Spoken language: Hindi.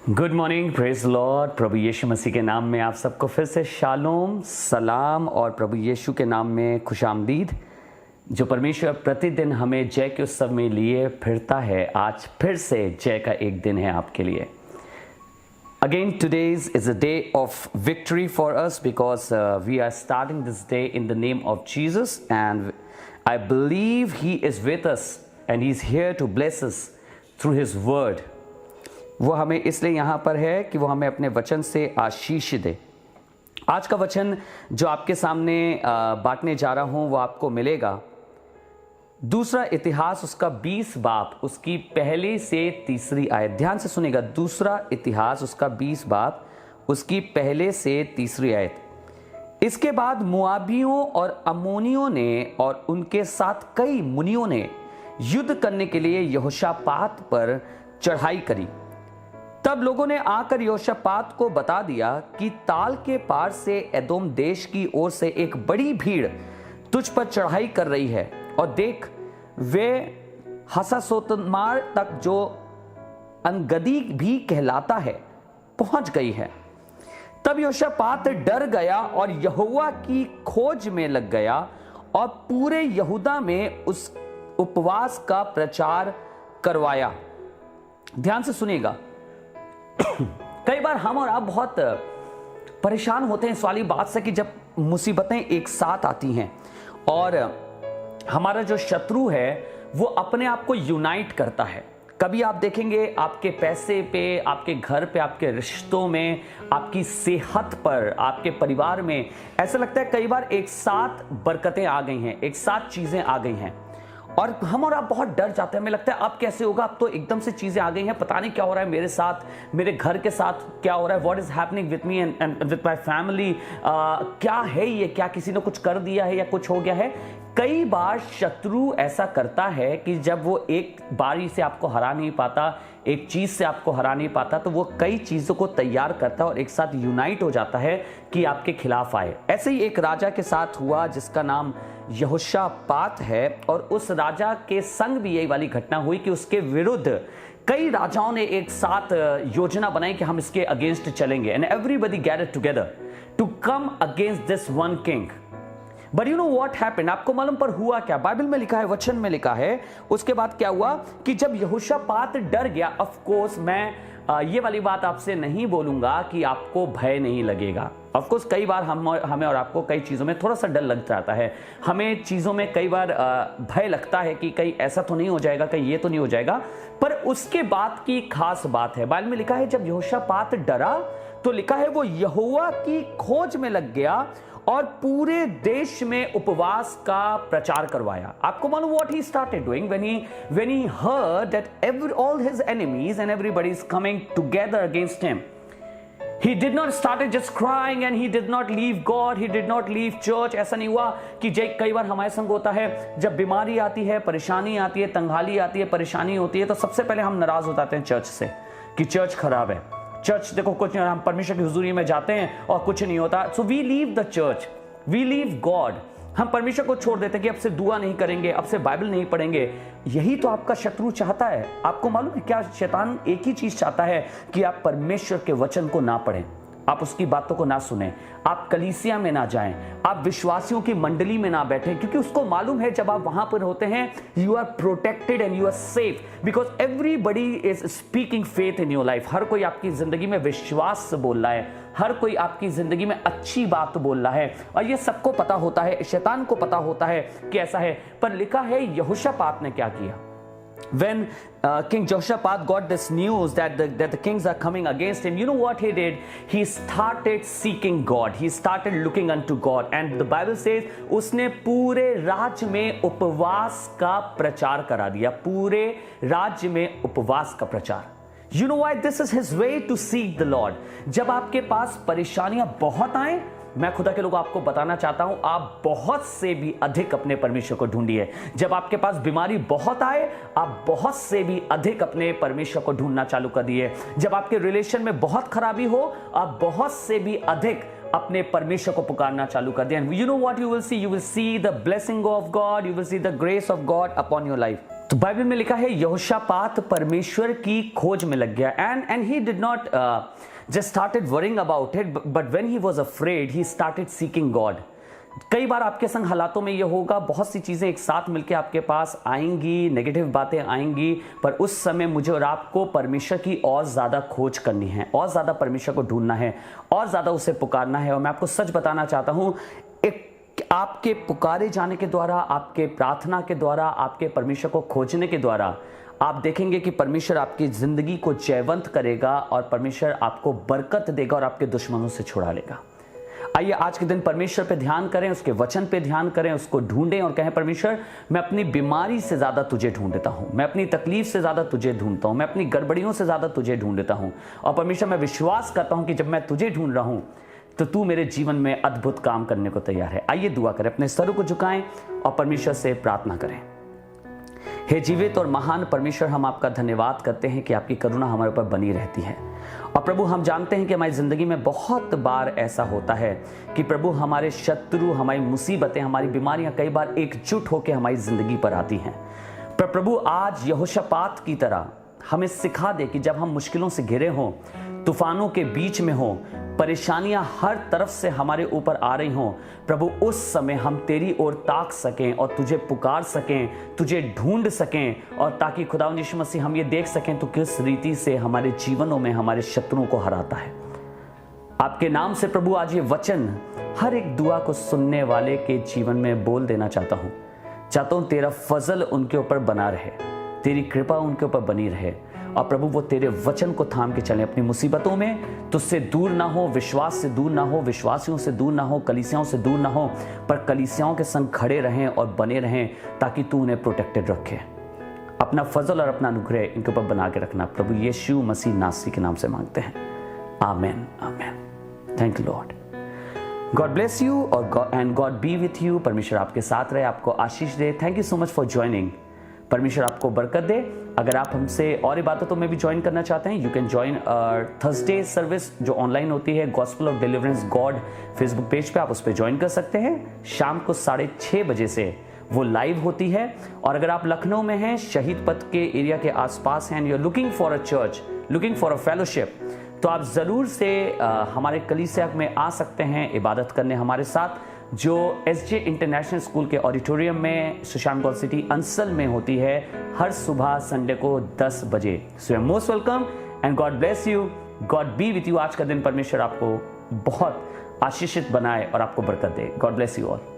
Good morning, praise Lord. प्रभु यीशु मसीह के नाम में आप सबको फिर से शालोम, सलाम और प्रभु यीशु के नाम में खुशामदीद। जो परमेश्वर प्रतिदिन हमें जय के उत्सव में लिए फिरता है, आज फिर से जय का एक दिन है आपके लिए। Again, today's is a day of victory for us because we are starting this day in the name of Jesus, and I believe He is with us and He's here to bless us through His word. वो हमें इसलिए यहाँ पर है कि वो हमें अपने वचन से आशीष दे। आज का वचन जो आपके सामने बांटने जा रहा हूँ वो आपको मिलेगा दूसरा इतिहास उसका 20 बाब उसकी पहली से तीसरी आयत। ध्यान से सुनेगा, दूसरा इतिहास उसका 20 बाब उसकी पहले से तीसरी आयत। इसके बाद मुआबियों और अम्मोनियों ने और उनके साथ कई मुनियों ने युद्ध करने के लिए यहोशापात पर चढ़ाई करी। तब लोगों ने आकर यहोशापात को बता दिया कि ताल के पार से एदोम देश की ओर से एक बड़ी भीड़ तुझ पर चढ़ाई कर रही है, और देख वे हसासोतमार तक जो अनगदी भी कहलाता है पहुंच गई है। तब यहोशापात डर गया और यहोवा की खोज में लग गया और पूरे यहूदा में उस उपवास का प्रचार करवाया। ध्यान से सुनिएगा, कई बार हम और आप बहुत परेशान होते हैं इस वाली बात से कि जब मुसीबतें एक साथ आती हैं और हमारा जो शत्रु है वो अपने आप को यूनाइट करता है। कभी आप देखेंगे आपके पैसे पे, आपके घर पे, आपके रिश्तों में, आपकी सेहत पर, आपके परिवार में ऐसा लगता है कई बार एक साथ बरकतें आ गई हैं, एक साथ चीजें आ गई हैं और हम और आप बहुत डर जाते हैं। हमें लगता है अब कैसे होगा, अब तो एकदम से चीजें आ गई हैं, पता नहीं क्या हो रहा है मेरे साथ, मेरे घर के साथ क्या हो रहा है, what is happening with me and with my family. क्या है ये, क्या किसी ने कुछ कर दिया है या कुछ हो गया है। कई बार शत्रु ऐसा करता है कि जब वो एक बारी से आपको हरा नहीं पाता, एक चीज से आपको हरा नहीं पाता, तो वो कई चीजों को तैयार करता है और एक साथ यूनाइट हो जाता है कि आपके खिलाफ आए। ऐसे ही एक राजा के साथ हुआ जिसका नाम यहोशापात है, और उस राजा के संग भी यही वाली घटना हुई कि उसके विरुद्ध कई राजाओं ने एक साथ योजना बनाई कि हम इसके अगेंस्ट चलेंगे, and everybody gathered together to come against this one king. But you know what happened, आपको मालूम पर हुआ क्या? बाइबल में लिखा है, वचन में लिखा है, उसके बाद क्या हुआ कि जब यहोशापात डर गया। ऑफ कोर्स मैं ये वाली बात आपसे नहीं बोलूंगा कि आपको भय नहीं लगेगा। ऑफ कोर्स कई बार हमें और आपको कई चीज़ों में थोड़ा सा डर लग जाता है, हमें चीज़ों में कई बार भय लगता है कि कहीं ऐसा तो नहीं हो जाएगा, कहीं ये तो नहीं हो जाएगा। पर उसके बाद की खास बात है, बाइबल में लिखा है जब यहोशापात डरा तो लिखा है वो यहोवा की खोज में लग गया और पूरे देश में उपवास का प्रचार करवाया। आपको मालूम what he started doing when he heard that all his enemies and everybody is coming together against him. He did not started just crying and he did not leave God, he did not leave church. ऐसा नहीं हुआ कि कई बार हमारे संग होता है, जब बीमारी आती है, परेशानी आती है, तंगहाली आती है, परेशानी होती है, तो सबसे पहले हम नाराज हो जाते हैं चर्च से कि चर्च खराब है, चर्च देखो कुछ नहीं, हम परमेश्वर की हुजूरी में जाते हैं और कुछ नहीं होता। So we leave the church, we leave God. हम परमेश्वर को छोड़ देते हैं कि अब से दुआ नहीं करेंगे, अब से बाइबल नहीं पढ़ेंगे। यही तो आपका शत्रु चाहता है। आपको मालूम है क्या? शैतान एक ही चीज चाहता है कि आप परमेश्वर के वचन को ना पढ़ें, आप उसकी बातों को ना सुने, आप कलीसिया में ना जाएं, आप विश्वासियों की मंडली में ना बैठें, क्योंकि उसको मालूम है जब आप वहां पर होते हैं you are protected and you are safe, because everybody is speaking faith in your life. हर कोई आपकी जिंदगी में विश्वास से बोल रहा है, हर कोई आपकी जिंदगी में अच्छी बात बोल रहा है, और ये सबको पता होता है, शैतान को पता होता है कि ऐसा है। पर लिखा है यहोशापात ने क्या किया? When King Jehoshaphat got this news that the kings are coming against him, you know what he did? He started seeking God. He started looking unto God. And the Bible says, उसने पूरे राज्य में उपवास का प्रचार करा दिया, पूरे राज्य में उपवास का प्रचार। You know why? This is his way to seek the Lord. जब आपके पास परेशानियां बहुत आए, मैं खुदा के लोग आपको बताना चाहता हूं, आप बहुत से भी अधिक अपने परमेश्वर को ढूंढिए। जब आपके पास बीमारी बहुत आए, आप बहुत से भी अधिक अपने परमेश्वर को ढूंढना चालू कर दिए। जब आपके रिलेशन में बहुत खराबी हो, आप बहुत से भी अधिक अपने परमेश्वर को पुकारना चालू कर दिए। You know what you will see the blessing of God, you will see the grace of God upon your life. तो बाइबल में लिखा है यहोशापात परमेश्वर की खोज में लग गया and he did not just started worrying about it, but when he was afraid he started seeking God. कई बार आपके संग हालातों में यह होगा, बहुत सी चीजें एक साथ मिलकर आपके पास आएंगी, नेगेटिव बातें आएंगी, पर उस समय मुझे और आपको परमेश्वर की और ज्यादा खोज करनी है, और ज्यादा परमेश्वर को ढूंढना है, और ज्यादा उसे पुकारना है। और मैं आपको सच बताना चाहता हूं, एक आपके पुकारे जाने के द्वारा, आपके प्रार्थना के द्वारा, आपके परमेश्वर को खोजने के द्वारा आप देखेंगे कि परमेश्वर आपकी जिंदगी को जयवंत करेगा और परमेश्वर आपको बरकत देगा और आपके दुश्मनों से छुड़ा लेगा। आइए आज के दिन परमेश्वर पे ध्यान करें, उसके वचन पे ध्यान करें, उसको ढूंढें और कहें परमेश्वर मैं अपनी बीमारी से ज्यादा तुझे ढूंढता हूं, मैं अपनी तकलीफ से ज्यादा तुझे ढूंढता हूं, मैं अपनी गड़बड़ियों से ज्यादा तुझे ढूंढता हूं। और परमेश्वर मैं विश्वास करता हूं कि जब मैं तुझे ढूंढ रहा हूं तो तू मेरे जीवन में अद्भुत काम करने को तैयार है। आइए दुआ करें, अपने सर को झुकाएं और परमेश्वर से प्रार्थना करें। हे जीवित और महान परमेश्वर, हम आपका धन्यवाद करते हैं कि आपकी करुणा हमारे ऊपर बनी रहती है। और प्रभु हम जानते हैं कि हमारी जिंदगी में बहुत बार ऐसा होता है कि प्रभु हमारे शत्रु, हमारी मुसीबतें, हमारी बीमारियां कई बार एकजुट होकर हमारी जिंदगी पर आती हैं। पर प्रभु आज यहोशापात की तरह हमें सिखा दे कि जब हम मुश्किलों से घिरे हों, तूफानों के बीच में हों, परेशानियां हर तरफ से हमारे ऊपर आ रही हों, प्रभु उस समय हम तेरी ओर ताक सकें और तुझे पुकार सकें, तुझे ढूंढ सकें, और ताकि खुदावंद यीशु मसीह हम ये देख सकें तो किस रीति से हमारे जीवनों में हमारे शत्रुओं को हराता है। आपके नाम से प्रभु आज ये वचन हर एक दुआ को सुनने वाले के जीवन में बोल देना चाहता हूं तेरा फजल उनके ऊपर बना रहे, तेरी कृपा उनके ऊपर बनी रहे, और प्रभु वो तेरे वचन को थाम के चले, अपनी मुसीबतों में तुझसे दूर ना हो, विश्वास से दूर ना हो, विश्वासियों से दूर ना हो, कलीसियाओं से दूर ना हो, पर कलीसियाओं के संग खड़े रहें और बने रहें ताकि तू उन्हें प्रोटेक्टेड रखे। अपना फजल और अपना अनुग्रह इनके ऊपर बना के रखना, प्रभु यीशु मसीह नासरी के नाम से मांगते हैं, amen amen. Thank you Lord. God bless you और and God be with you. परमेश्वर आपके साथ रहे, आपको आशीष दे। Thank you so much for joining. परमेश्वर आपको बरकत दे। अगर आप हमसे और इबादतों में भी ज्वाइन करना चाहते हैं, you can join Thursday service जो ऑनलाइन होती है, gospel of deliverance God Facebook page पे, आप उस पर ज्वाइन कर सकते हैं। शाम को 6:30 बजे से वो लाइव होती है। और अगर आप लखनऊ में हैं, शहीद पथ के एरिया के आसपास हैं, you are looking for a church, looking for a fellowship, तो आप ज़रूर से हमारे कलीसिया में आ सकते हैं इबादत करने हमारे साथ, जो एसजे इंटरनेशनल स्कूल के ऑडिटोरियम में सुशांत गॉड सिटी अंसल में होती है हर सुबह संडे को 10 बजे। So most welcome and God bless you, God be with you. आज का दिन परमेश्वर आपको बहुत आशीषित बनाए और आपको बरकत दे। God bless you all.